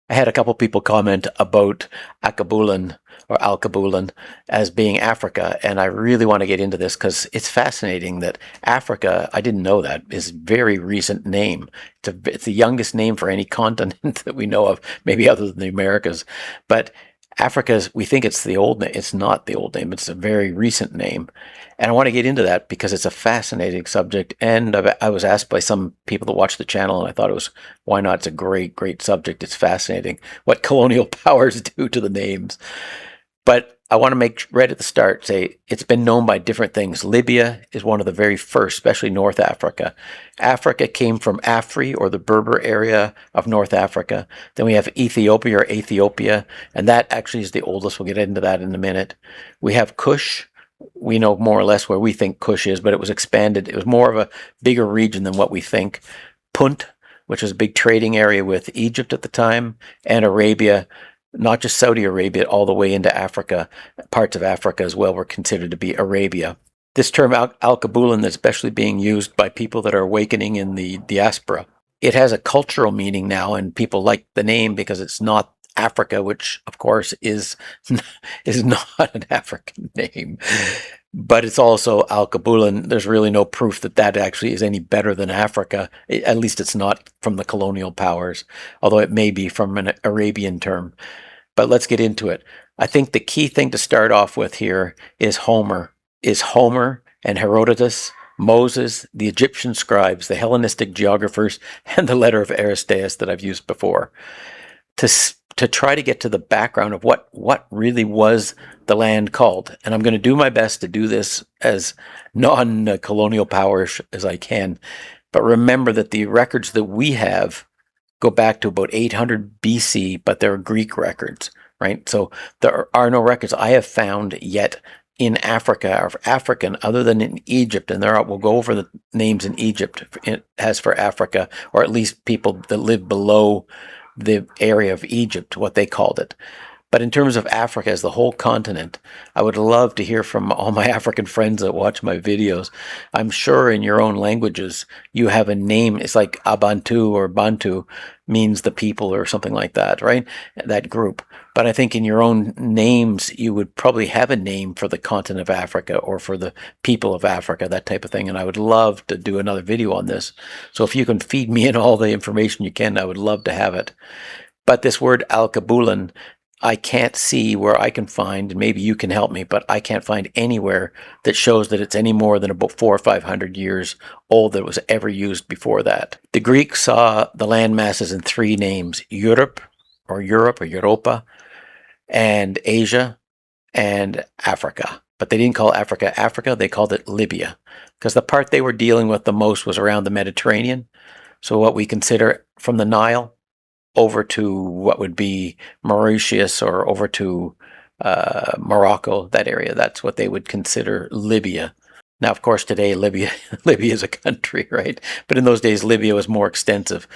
I had a couple people comment about Alkebulan or Alkebulan as being Africa, and I really want to get into this because it's fascinating that Africa, I didn't know that, is a very recent name. It's the youngest name for any continent that we know of, maybe other than the Americas. But Africa, we think it's the old name. It's not the old name. It's a very recent name. And I want to get into that because it's a fascinating subject. And I was asked by some people that watch the channel, and I thought it was, why not? It's a great, great subject. It's fascinating what colonial powers do to the names. But I want to make right at the start say it's been known by different things. Libya is one of the very first, especially North Africa. Africa came from Afri, or the Berber area of North Africa. Then we have Ethiopia or Ethiopia, and that actually is the oldest. We'll get into that in a minute. We have Kush. We know more or less where we think Kush is, but it was expanded. It was more of a bigger region than what we think. Punt, which was a big trading area with Egypt at the time, and Arabia, not just Saudi Arabia, all the way into Africa. Parts of Africa as well were considered to be Arabia. This term Alkebulan is especially being used by people that are awakening in the diaspora. It has a cultural meaning now, and people like the name because it's not Africa, which of course is not an African name, but it's also Alkebulan. There's really no proof that that actually is any better than Africa. At least it's not from the colonial powers, although it may be from an Arabian term. But let's get into it. I think the key thing to start off with here is Homer. Is Homer and Herodotus, Moses, the Egyptian scribes, the Hellenistic geographers, and the Letter of Aristeas that I've used before. To try to get to the background of what really was the land called. And I'm going to do my best to do this as non-colonial powers as I can. But remember that the records that we have go back to about 800 BC, but they're Greek records, right? So there are no records I have found yet in Africa or African other than in Egypt. And we'll go over the names in Egypt as for Africa, or at least people that live below the area of Egypt, what they called it. But in terms of Africa as the whole continent, I would love to hear from all my African friends that watch my videos. I'm sure in your own languages, you have a name. It's like Abantu or Bantu means the people or something like that, right? That group. But I think in your own names, you would probably have a name for the continent of Africa or for the people of Africa, that type of thing. And I would love to do another video on this. So if you can feed me in all the information you can, I would love to have it. But this word Alkebulan, I can't see where I can find, and maybe you can help me, but I can't find anywhere that shows that it's any more than about 400 or 500 years old that was ever used before that. The Greeks saw the land masses in three names: Europe or Europa, and Asia, and Africa. But they didn't call Africa Africa, they called it Libya, because the part they were dealing with the most was around the Mediterranean. So what we consider from the Nile over to what would be Mauritius or over to Morocco, that area, that's what they would consider Libya. Now, of course, today Libya is a country, right? But in those days, Libya was more extensive,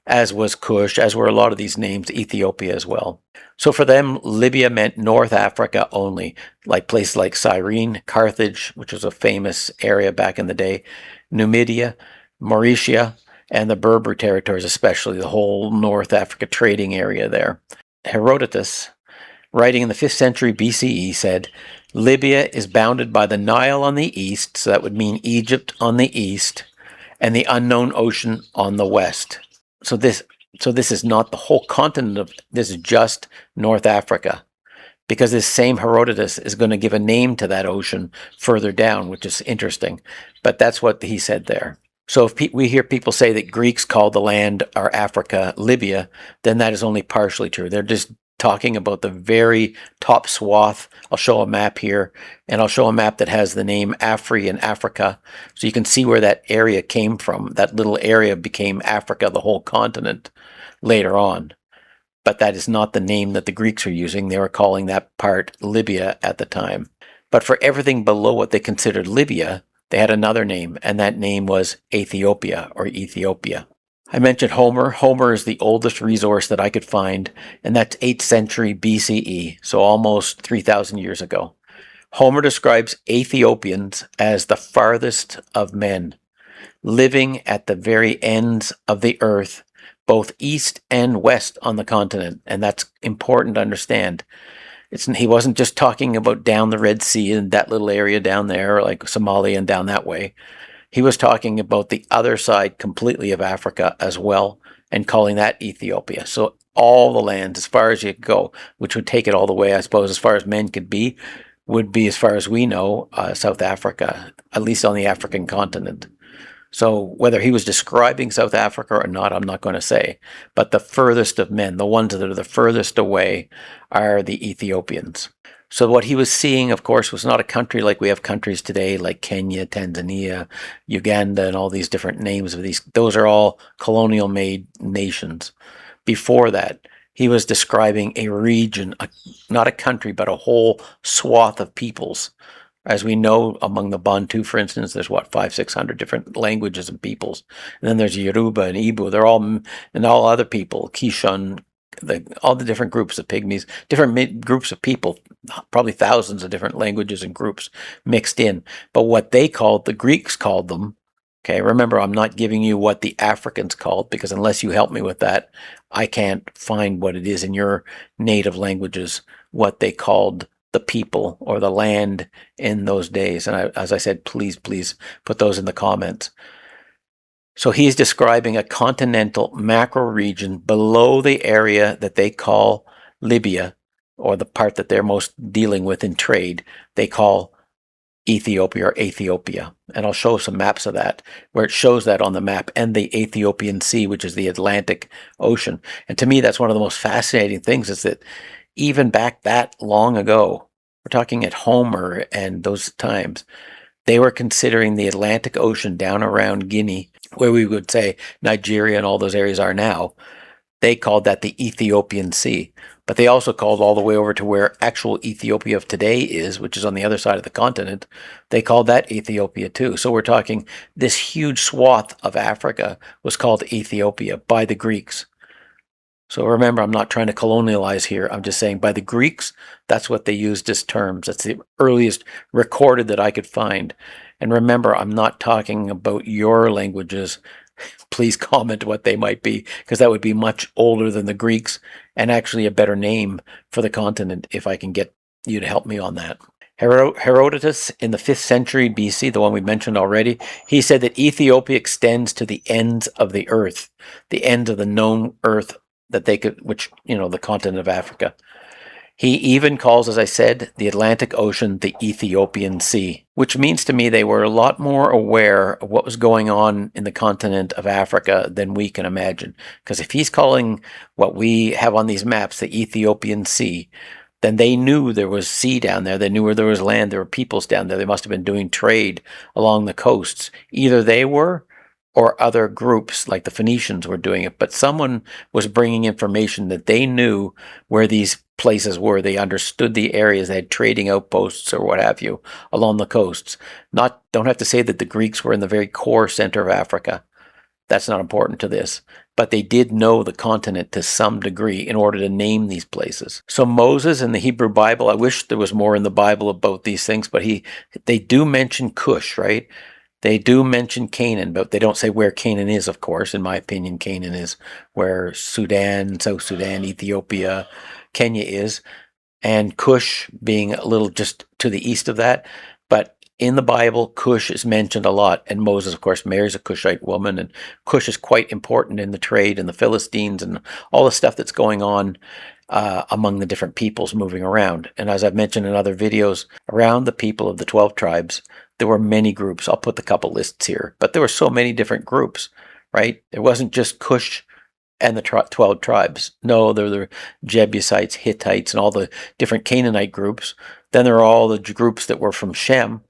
as was Kush, as were a lot of these names, Ethiopia as well. So for them, Libya meant North Africa only, like places like Cyrene, Carthage, which was a famous area back in the day, Numidia, Mauritius, and the Berber territories, especially the whole North Africa trading area there. Herodotus, writing in the 5th century BCE, said, Libya is bounded by the Nile on the east, so that would mean Egypt on the east, and the unknown ocean on the west. So this is not the whole continent this is just North Africa, because this same Herodotus is going to give a name to that ocean further down, which is interesting. But that's what he said there. So if we hear people say that Greeks called the land or Africa Libya, then that is only partially true. They're just talking about the very top swath. I'll show a map here, and I'll show a map that has the name Afri and Africa. So you can see where that area came from. That little area became Africa, the whole continent, later on. But that is not the name that the Greeks are using. They were calling that part Libya at the time. But for everything below what they considered Libya, they had another name, and that name was Ethiopia or Ethiopia. I mentioned Homer. Homer is the oldest resource that I could find, and that's 8th century BCE, so almost 3,000 years ago. Homer describes Ethiopians as the farthest of men, living at the very ends of the earth, both east and west on the continent, and that's important to understand. He wasn't just talking about down the Red Sea and that little area down there, like Somalia and down that way. He was talking about the other side completely of Africa as well, and calling that Ethiopia. So all the lands, as far as you could go, which would take it all the way, I suppose, as far as men could be, would be, as far as we know, South Africa, at least on the African continent. So whether he was describing South Africa or not, I'm not going to say. But the furthest of men, the ones that are the furthest away, are the Ethiopians. So what he was seeing, of course, was not a country like we have countries today, like Kenya, Tanzania, Uganda, and all these different names of these. Those are all colonial-made nations. Before that, he was describing a region, not a country, but a whole swath of peoples. As we know, among the Bantu, for instance, there's 500-600 different languages and peoples. And then there's Yoruba and Igbo. They're all, and all other people, Kishon, all the different groups of pygmies, different groups of people, probably thousands of different languages and groups mixed in. But what they called, the Greeks called them, okay, remember, I'm not giving you what the Africans called, because unless you help me with that, I can't find what it is in your native languages, what they called the people or the land in those days. And as I said, please put those in the comments. So he's describing a continental macro region below the area that they call Libya, or the part that they're most dealing with in trade, they call Ethiopia or Ethiopia. And I'll show some maps of that, where it shows that on the map, and the Ethiopian Sea, which is the Atlantic Ocean. And to me, that's one of the most fascinating things, is that even back that long ago, we're talking at Homer and those times, they were considering the Atlantic Ocean down around Guinea, where we would say Nigeria and all those areas are now. They called that the Ethiopian Sea. But they also called all the way over to where actual Ethiopia of today is, which is on the other side of the continent. They called that Ethiopia too. So we're talking this huge swath of Africa was called Ethiopia by the Greeks. So remember, I'm not trying to colonialize here. I'm just saying by the Greeks, that's what they used as terms. That's the earliest recorded that I could find. And remember, I'm not talking about your languages. Please comment what they might be, because that would be much older than the Greeks, and actually a better name for the continent, if I can get you to help me on that. Herodotus, in the 5th century BC, the one we mentioned already, he said that Ethiopia extends to the ends of the earth, the ends of the known earth that they could, which, the continent of Africa. He even calls, as I said, the Atlantic Ocean the Ethiopian Sea, which means to me they were a lot more aware of what was going on in the continent of Africa than we can imagine. Because if he's calling what we have on these maps the Ethiopian Sea, then they knew there was sea down there. They knew where there was land. There were peoples down there. They must have been doing trade along the coasts. Either they were, or other groups like the Phoenicians were doing it. But someone was bringing information that they knew where these places were. They understood the areas. They had trading outposts or what have you along the coasts. Don't have to say that the Greeks were in the very core center of Africa. That's not important to this. But they did know the continent to some degree in order to name these places. So Moses in the Hebrew Bible, I wish there was more in the Bible about these things, but they do mention Kush, right? They do mention Canaan, but they don't say where Canaan is, of course. In my opinion, Canaan is where Sudan, South Sudan, Ethiopia, Kenya is, and Kush being a little just to the east of that. But in the Bible, Kush is mentioned a lot, and Moses, of course, marries a Cushite woman, and Kush is quite important in the trade and the Philistines and all the stuff that's going on among the different peoples moving around. And as I've mentioned in other videos, around the people of the 12 tribes, there were many groups. I'll put the couple lists here, but there were so many different groups, right? It wasn't just Kush and the 12 tribes. No, there were Jebusites, Hittites, and all the different Canaanite groups. Then there are all the groups that were from Shem,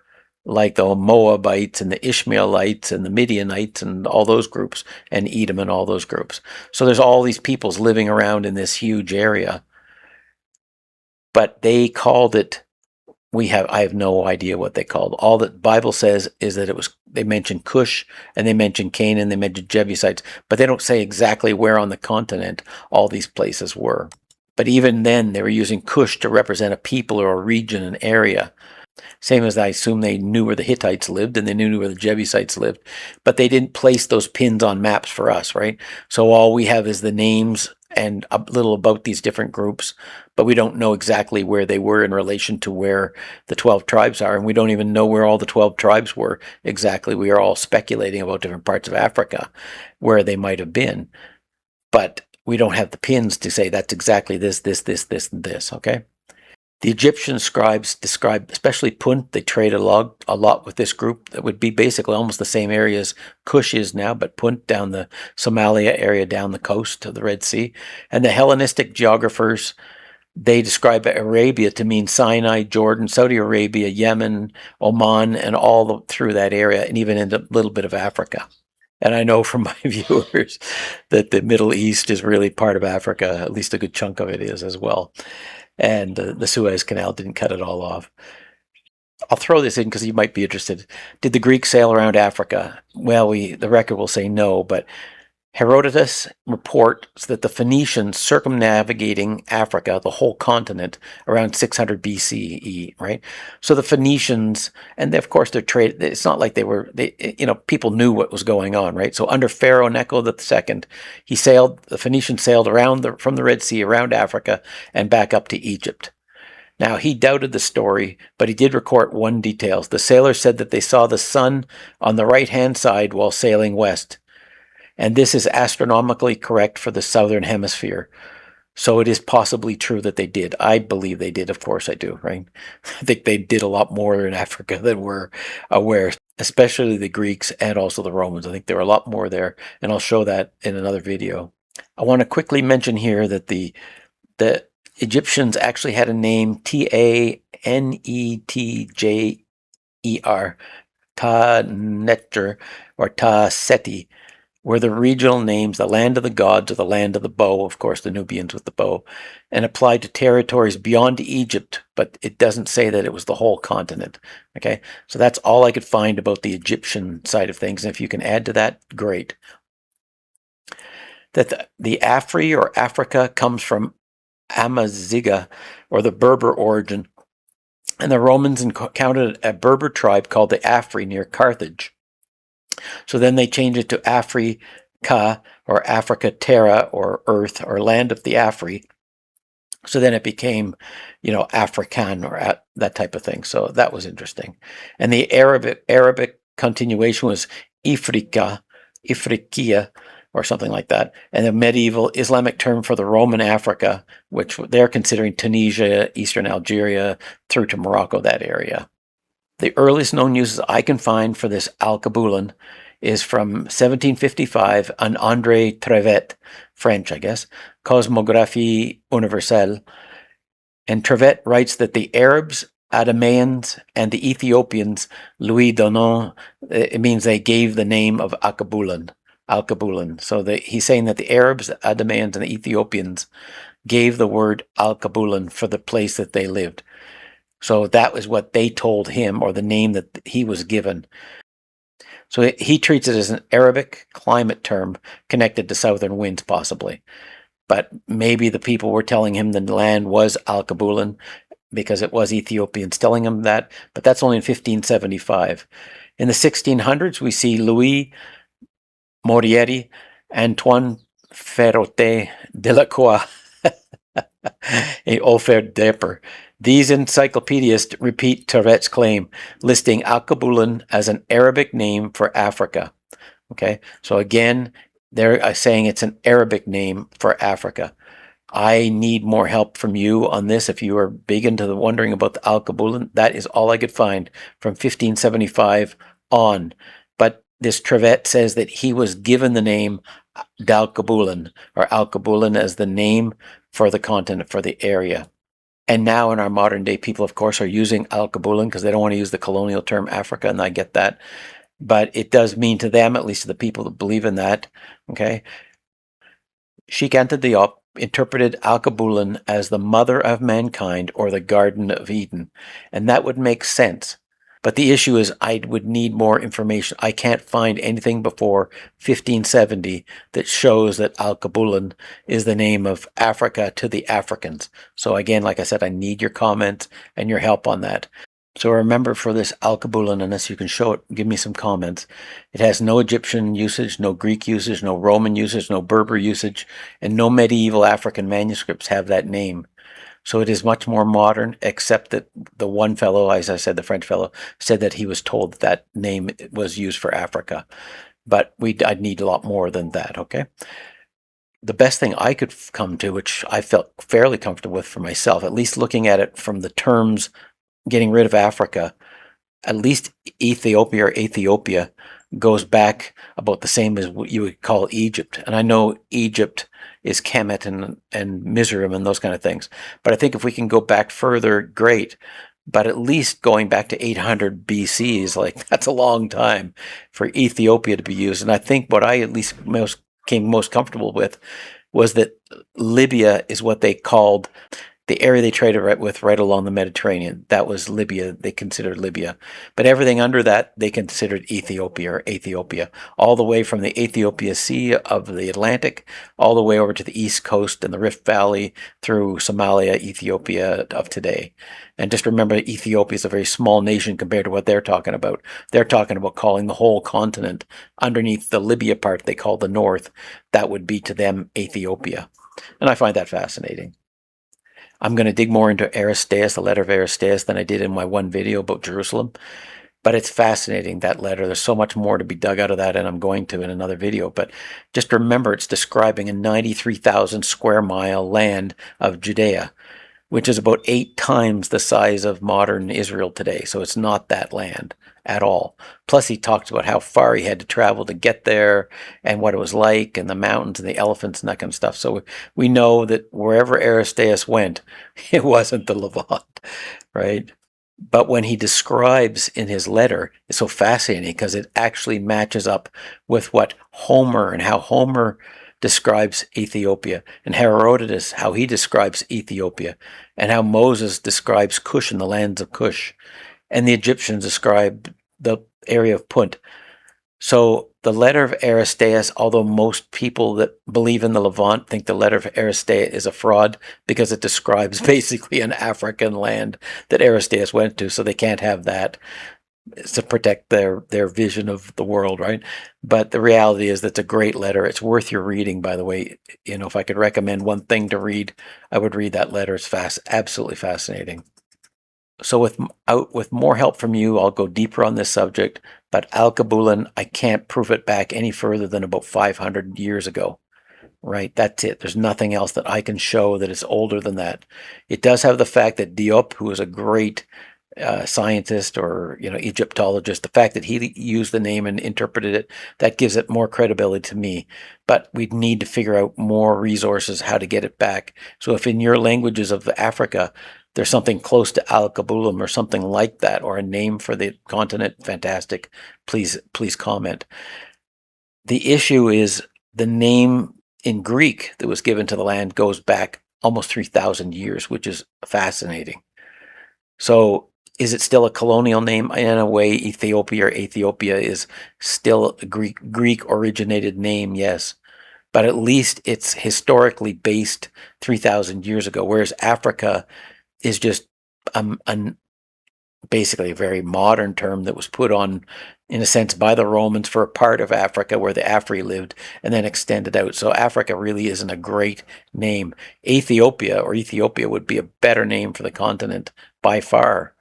like the Moabites and the Ishmaelites and the Midianites and all those groups, and Edom and all those groups. So there's all these peoples living around in this huge area. But they called it, I have no idea what they called. All that the Bible says is that they mentioned Kush, and they mentioned Canaan, they mentioned Jebusites, but they don't say exactly where on the continent all these places were. But even then, they were using Kush to represent a people or a region, an area. Same as I assume they knew where the Hittites lived and they knew where the Jebusites lived, but they didn't place those pins on maps for us, right? So all we have is the names and a little about these different groups, but we don't know exactly where they were in relation to where the 12 tribes are, and we don't even know where all the 12 tribes were exactly. We are all speculating about different parts of Africa where they might have been, but we don't have the pins to say that's exactly this, and this, okay? The Egyptian scribes describe, especially Punt, they trade a lot with this group that would be basically almost the same area as Kush is now, but Punt down the Somalia area, down the coast of the Red Sea. And the Hellenistic geographers, they describe Arabia to mean Sinai, Jordan, Saudi Arabia, Yemen, Oman, and all through that area, and even into a little bit of Africa. And I know from my viewers that the Middle East is really part of Africa, at least a good chunk of it is as well. And the Suez Canal didn't cut it all off. I'll throw this in because you might be interested. Did the Greeks sail around Africa? Well, the record will say no, but Herodotus reports that the Phoenicians circumnavigating Africa, the whole continent, around 600 BCE, right? So the Phoenicians, and of course their trade, it's not like people knew what was going on, right? So under Pharaoh Necho II, the Phoenicians sailed from the Red Sea around Africa and back up to Egypt. Now, he doubted the story, but he did record one detail. The sailors said that they saw the sun on the right-hand side while sailing west. And this is astronomically correct for the southern hemisphere. So it is possibly true that they did. I believe they did. Of course I do, right? I think they did a lot more in Africa than we're aware, especially the Greeks and also the Romans. I think there were a lot more there, and I'll show that in another video. I want to quickly mention here that the Egyptians actually had a name, Tanetjer, Ta-Netjer, or Ta-Seti, were the regional names, the land of the gods or the land of the bow, of course, the Nubians with the bow, and applied to territories beyond Egypt, but it doesn't say that it was the whole continent. Okay, so that's all I could find about the Egyptian side of things, and if you can add to that, great. That the Afri or Africa comes from Amaziga, or the Berber origin, and the Romans encountered a Berber tribe called the Afri near Carthage. So then they changed it to Africa, or Africa Terra, or Earth, or land of the Afri. So then it became, African, or that type of thing. So that was interesting. And the Arabic continuation was Ifriqiya, or something like that. And the medieval Islamic term for the Roman Africa, which they're considering Tunisia, Eastern Algeria, through to Morocco, that area. The earliest known uses I can find for this Alkebulan is from 1755, an André Trevet, French, I guess, Cosmographie Universelle. And Trevet writes that the Arabs, Adameans, and the Ethiopians, Louis Donon, it means they gave the name of Alkebulan. So he's saying that the Arabs, Adameans, and the Ethiopians gave the word Alkebulan for the place that they lived. So that was what they told him, or the name that he was given. So he treats it as an Arabic climate term connected to southern winds, possibly. But maybe the people were telling him the land was Alkebulan because it was Ethiopians telling him that, but that's only in 1575. In the 1600s, we see Louis Morieri, Antoine Ferroté, Delacroix, and Ofer Depper. These encyclopedias repeat Trevet's claim, listing Alkebulan as an Arabic name for Africa. Okay, so again, they're saying it's an Arabic name for Africa. I need more help from you on this. If you are big into the wondering about the Alkebulan, that is all I could find from 1575 on. But this Trevet says that he was given the name Dalkebulan, or Alkebulan, as the name for the continent, for the area. And now in our modern day, people, of course, are using Alkebulan because they don't want to use the colonial term Africa, and I get that. But it does mean to them, at least to the people that believe in that, okay? Sheikh Anta Diop interpreted Alkebulan as the mother of mankind, or the Garden of Eden, and that would make sense. But the issue is I would need more information. I can't find anything before 1570 that shows that Alkebulan is the name of Africa to the Africans. So again, like I said, I need your comments and your help on that. So remember, for this Alkebulan, unless you can show it, give me some comments. It has no Egyptian usage, no Greek usage, no Roman usage, no Berber usage, and no medieval African manuscripts have that name. So it is much more modern, except that the one fellow, as I said, the French fellow, said that he was told that, that name was used for Africa. But I'd need a lot more than that, okay? The best thing I could come to, which I felt fairly comfortable with for myself, at least looking at it from the terms getting rid of Africa, at least Ethiopia goes back about the same as what you would call Egypt. And I know Egypt is Kemet and Mizraim and those kind of things. But I think if we can go back further, great. But at least going back to 800 BC is like, that's a long time for Ethiopia to be used. And I think what I at least came most comfortable with was that Libya is what they called the area they traded right along the Mediterranean. That was Libya. They considered Libya. But everything under that, they considered Ethiopia, all the way from the Ethiopian Sea of the Atlantic, all the way over to the East Coast and the Rift Valley through Somalia, Ethiopia of today. And just remember, Ethiopia is a very small nation compared to what they're talking about. They're talking about calling the whole continent underneath the Libya part they call the North. That would be to them Ethiopia. And I find that fascinating. I'm going to dig more into Aristeas, the letter of Aristeas, than I did in my one video about Jerusalem. But it's fascinating, that letter. There's so much more to be dug out of that, and I'm going to in another video. But just remember, it's describing a 93,000 square mile land of Judea, which is about 8 times the size of modern Israel today. So it's not that land at all. Plus, he talks about how far he had to travel to get there and what it was like, and the mountains and the elephants and that kind of stuff. So we know that wherever Aristeas went, it wasn't the Levant, right? But when he describes in his letter, it's so fascinating because it actually matches up with what Homer and how Homer describes Ethiopia, and Herodotus, how he describes Ethiopia, and how Moses describes Kush and the lands of Kush, and the Egyptians describe the area of Punt. So the letter of Aristeas, although most people that believe in the Levant think the letter of Aristeas is a fraud because it describes basically an African land that Aristeas went to, so they can't have that to protect their vision of the world, right? But the reality is that's a great letter. It's worth your reading, by the way. You know, if I could recommend one thing to read, I would read that letter. It's absolutely fascinating. So with more help from you, I'll go deeper on this subject. But Alkebulan, I can't prove it back any further than about 500 years ago, right? That's it. There's nothing else that I can show that is older than that. It does have the fact that Diop, who is a great scientist or Egyptologist, the fact that he used the name and interpreted it, that gives it more credibility to me. But we'd need to figure out more resources how to get it back. So if in your languages of Africa there's something close to Alkebulan or something like that, or a name for the continent, fantastic. Please comment. The issue is the name in Greek that was given to the land goes back almost 3,000 years, which is fascinating. So is it still a colonial name? In a way, Ethiopia is still a Greek originated name, yes. But at least it's historically based 3,000 years ago, whereas Africa is just basically a very modern term that was put on, in a sense, by the Romans for a part of Africa where the Afri lived and then extended out. So Africa really isn't a great name. Ethiopia would be a better name for the continent by far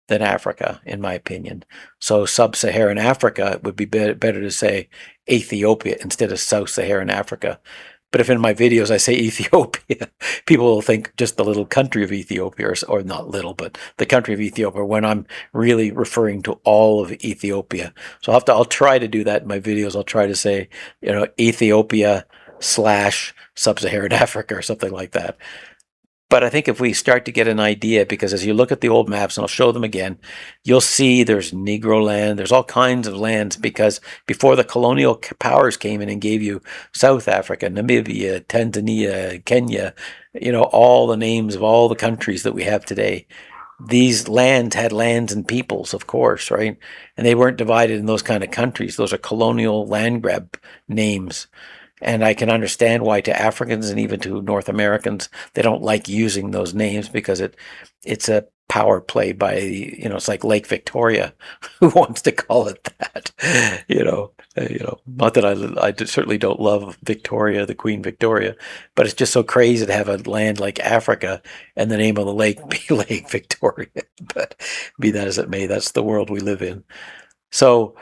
than Africa, in my opinion. So sub-Saharan Africa would be better to say Ethiopia instead of South-Saharan Africa. But if in my videos I say Ethiopia, people will think just the little country of Ethiopia, or not little, but the country of Ethiopia, when I'm really referring to all of Ethiopia. So I'll try to do that in my videos. I'll try to say, Ethiopia / Sub-Saharan Africa or something like that. But I think if we start to get an idea, because as you look at the old maps, and I'll show them again, you'll see there's Negro land, there's all kinds of lands, because before the colonial powers came in and gave you South Africa, Namibia, Tanzania, Kenya, all the names of all the countries that we have today, these lands had lands and peoples, of course, right? And they weren't divided in those kind of countries. Those are colonial land grab names. And I can understand why to Africans and even to North Americans, they don't like using those names, because it's a power play by, it's like Lake Victoria. Who wants to call it that? Not that I certainly don't love Victoria, the Queen Victoria, but it's just so crazy to have a land like Africa and the name of the lake be Lake Victoria. But be that as it may, that's the world we live in. So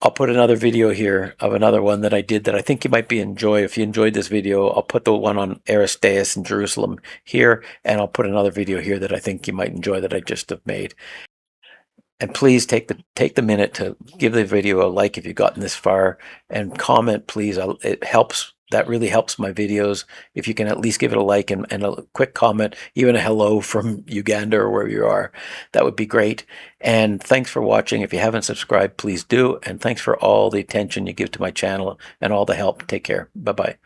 I'll put another video here of another one that I did that I think you might enjoy. If you enjoyed this video, I'll put the one on Aristeas in Jerusalem here, and I'll put another video here that I think you might enjoy that I just have made. And please take the minute to give the video a like if you've gotten this far, and comment, please. It helps. That really helps my videos. If you can at least give it a like and a quick comment, even a hello from Uganda or wherever you are, that would be great. And thanks for watching. If you haven't subscribed, please do. And thanks for all the attention you give to my channel and all the help. Take care. Bye-bye.